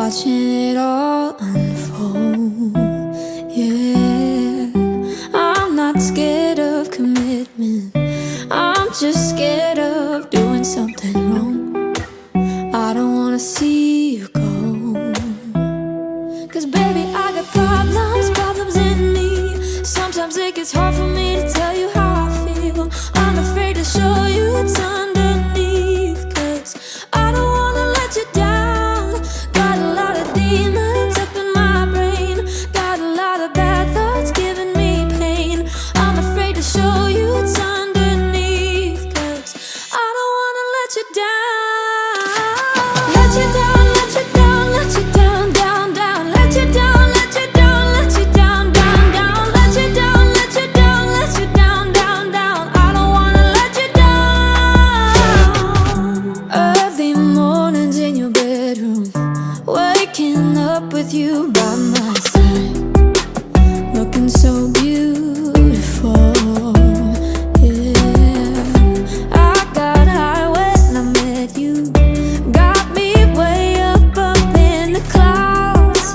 watching it all unfold. Yeah, I'm not scared of commitment, I'm just scared of doing something wrong. I don't wanna see you go, 'cause baby, I got problems in me. Sometimes it gets hard for me to tell you how I feel. I'm afraid to show you what's underneath, 'cause I don't wanna let you down. Got a lot of demons up in my brain, got a lot of bad thoughts giving me pain. I'm afraid to show you what's underneath, 'cause I don't wanna let you down. Let you down, let you down, let you down, down, down. Let you down, let you down, let you down, down, down. Let you down, let you down, let you down, down, down. I don't wanna let you down. Early mornings in your bedroom, waking up with you by my side, looking so beautiful. Yeah, I got high when I met you, got me way up in the clouds,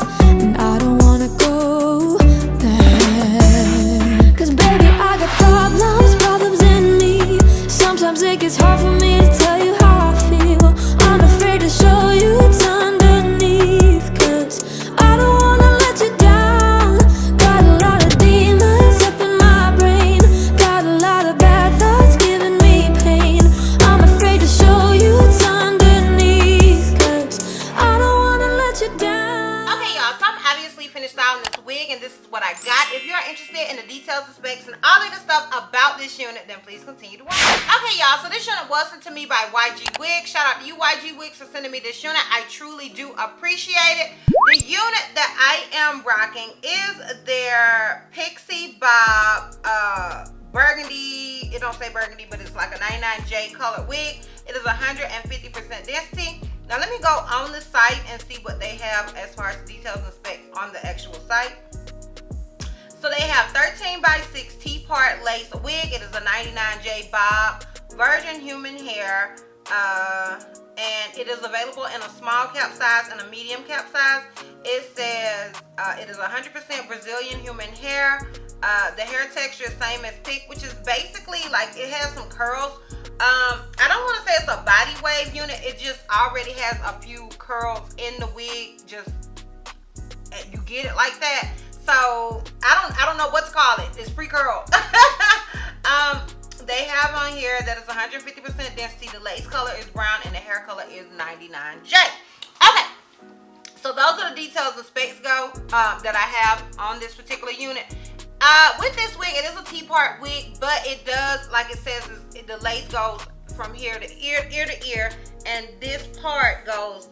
and I don't wanna go back. 'Cause baby, I got problems in me. Sometimes it gets hard for me to tell you how I feel. I'm afraid to show you what's underneath, 'cause I don't wanna let you down. Got a lot of demons up in my brain, got a lot of bad thoughts giving me pain. I'm afraid to show you what's underneath, 'cause I don't wanna let you down. Okay, y'all, so I'm obviously finished styling this wig, and this is what I got. If you're interested in the details and specs and all the good stuff about this unit, then please continue to watch. Okay, y'all, so this unit was sent to me by YGwigs. Shout out to you, YGwigs, for sending me this unit. I truly do appreciate it. The unit that I am rocking is their Pixie burgundy. It don't say burgundy, but it's like a 99J colored wig. It is 150% density. Now let me go on the site and see what they have as far as details and specs on the actual site. So they have 13 by 6 T-part lace wig. It is a 99J bob, virgin human hair, and it is available in a small cap size and a medium cap size. It says it is 100% Brazilian human hair. The hair texture is same as PIC, which is basically like it has some curls. I don't want to say it's a body wave unit. It just already has a few curls in the wig. Just you get it like that. So I don't know what to call it. It's pre-curl. They have on here that it's 150% density. The lace color is brown and the hair color is 99J. Okay. So those are the details and specs that I have on this particular unit. With this wig, it is a T-part wig, but it does, like it says, the lace goes from here to ear to ear, and this part goes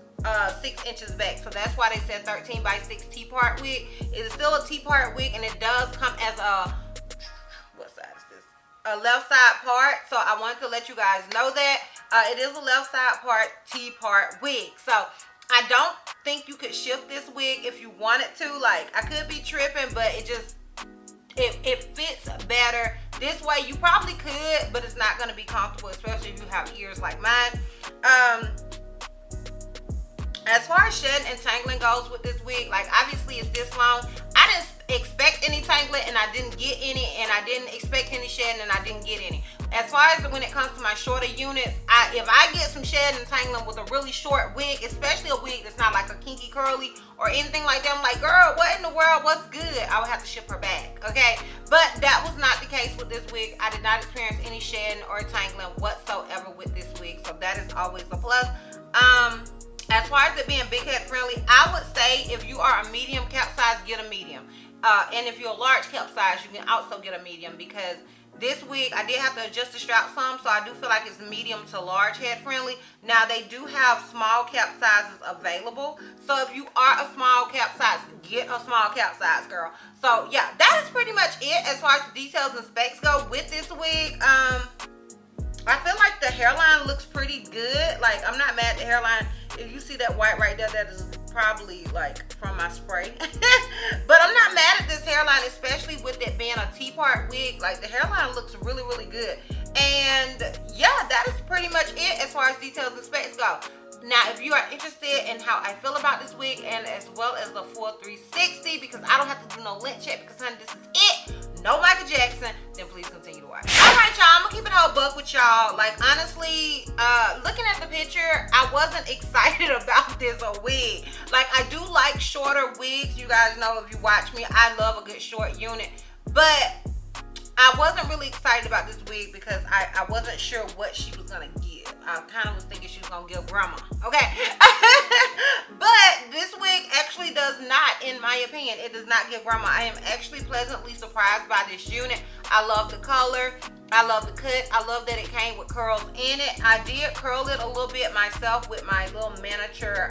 6 inches back. So that's why they said 13 by 6 T-part wig. It is still a T-part wig, and it does come as a, what side is this? A left side part. So I wanted to let you guys know that it is a left side part T-part wig. So I don't think you could shift this wig if you wanted to. Like, I could be tripping, but it fits better this way. You probably could, but it's not going to be comfortable, especially if you have ears like mine. As far as shedding and tangling goes with this wig, like obviously it's this long. I didn't expect any tangling and I didn't get any, and I didn't expect any shedding and I didn't get any. As far as when it comes to my shorter units, if I get some shedding and tangling with a really short wig, especially a wig that's not like a kinky curly or anything like that, I'm like, girl, what in the world, what's good? I would have to ship her back, okay? But that was not the case with this wig. I did not experience any shedding or tangling whatsoever with this wig, so that is always a plus. As far as it being big head friendly, I would say if you are a medium cap size, get a medium. And if you're a large cap size, you can also get a medium, because this wig, I did have to adjust the strap some, so I do feel like it's medium to large head friendly. Now, they do have small cap sizes available. So if you are a small cap size, get a small cap size, girl. So yeah, that is pretty much it as far as the details and specs go with this wig. I feel like the hairline looks pretty good. Like, I'm not mad at the hairline. If you see that white right there, that is probably like from my spray. But I'm not mad at this hairline, especially with it being a T-part wig. Like, the hairline looks really, really good. And yeah, that is pretty much it as far as details and specs go. Now, if you are interested in how I feel about this wig and as well as the full 360, because I don't have to do no lint check because honey, this is it. No Michael Jackson, then please continue to watch. All right, y'all, I'm gonna keep it a whole buck with y'all. Like, honestly, looking at the picture, I wasn't excited about this wig. Like, I do like shorter wigs. You guys know, if you watch me, I love a good short unit. But I wasn't really excited about this wig because I wasn't sure what she was gonna give. I kind of was thinking she was gonna give grandma, okay? But this wig actually does not, in my opinion, it does not give grandma. I am actually pleasantly surprised by this unit. I love the color. I love the cut. I love that it came with curls in it. I did curl it a little bit myself with my little miniature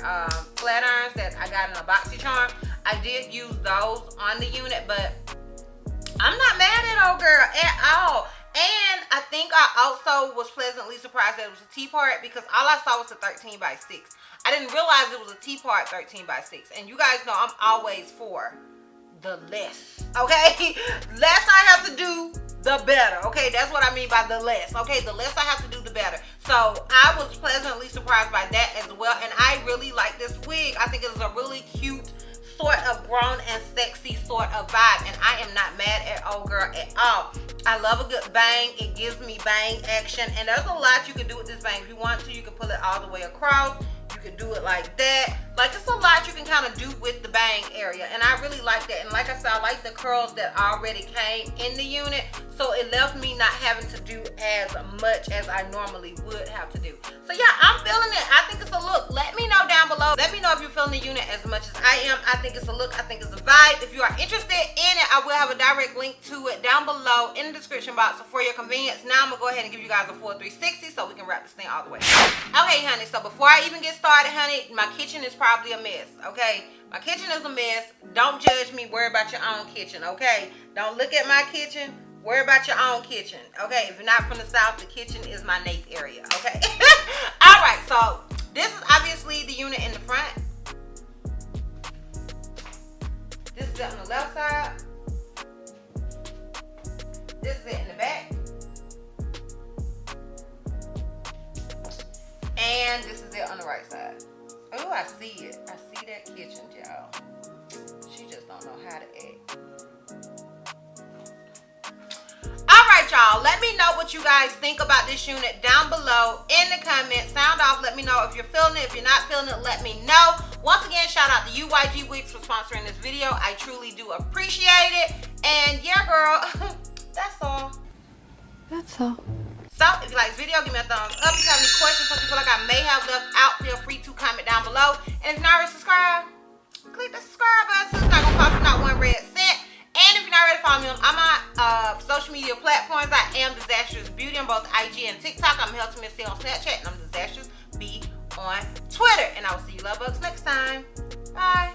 flat irons that I got in a BoxyCharm. I did use those on the unit, but I'm not mad at old girl at all. And I think I also was pleasantly surprised that it was a T-part because all I saw was a 13 by 6. I didn't realize it was a T-part 13 by 6. And you guys know I'm always for the less, okay? Less I have to do, the better, okay? That's what I mean by the less, okay? The less I have to do, the better. So I was pleasantly surprised by that as well. And I really like this wig. I think it's a really cute, sort of grown and sexy sort of vibe, and I am not mad at old girl at all. I love a good bang. It gives me bang action, and there's a lot you can do with this bang. If you want to, you can pull it all the way across. You can do it like that. Like, it's a lot you can kind of do with the bang area, and I really like that. And like I said, I like the curls that already came in the unit, so it left me not having to do as much as I normally would have to do. So yeah, I'm feeling it. I think it's a look. Let me know down below. Let me know if you're feeling the unit as much as I am. I think it's a look. I think it's a vibe. If you are interested in it, I will have a direct link to it down below in the description box. So for your convenience, now I'm gonna go ahead and give you guys a full 360 so we can wrap this thing all the way. Okay, honey, so before I even get started, honey, my kitchen is probably a mess, okay? My kitchen is a mess. Don't judge me. Worry about your own kitchen, okay? Don't look at my kitchen. Worry about your own kitchen, okay? If you're not from the South, the kitchen is my native area, okay? All right, so this is obviously the unit in the front. This is it on the left side. This is it in the back. And this is it on the right side. Oh, I see it. I see that kitchen, y'all. She just don't know how to act. Alright, y'all. Let me know what you guys think about this unit down below in the comments. Sound off. Let me know if you're feeling it. If you're not feeling it, let me know. Once again, shout out to YGwigs for sponsoring this video. I truly do appreciate it. And yeah, girl, that's all. That's all. So, if you like this video, give me a thumbs up. If you have any questions, something you feel like I may have left out, feel free to comment down below. And if you're not already subscribed, click the subscribe button so it's not going to cost you not one red cent. And if you're not ready to follow me on my social media platforms, I am Disastrous Beauty on both IG and TikTok. I'm Healthy Miss C on Snapchat, and I'm Disastrous B on Twitter. And I will see you love bugs next time. Bye.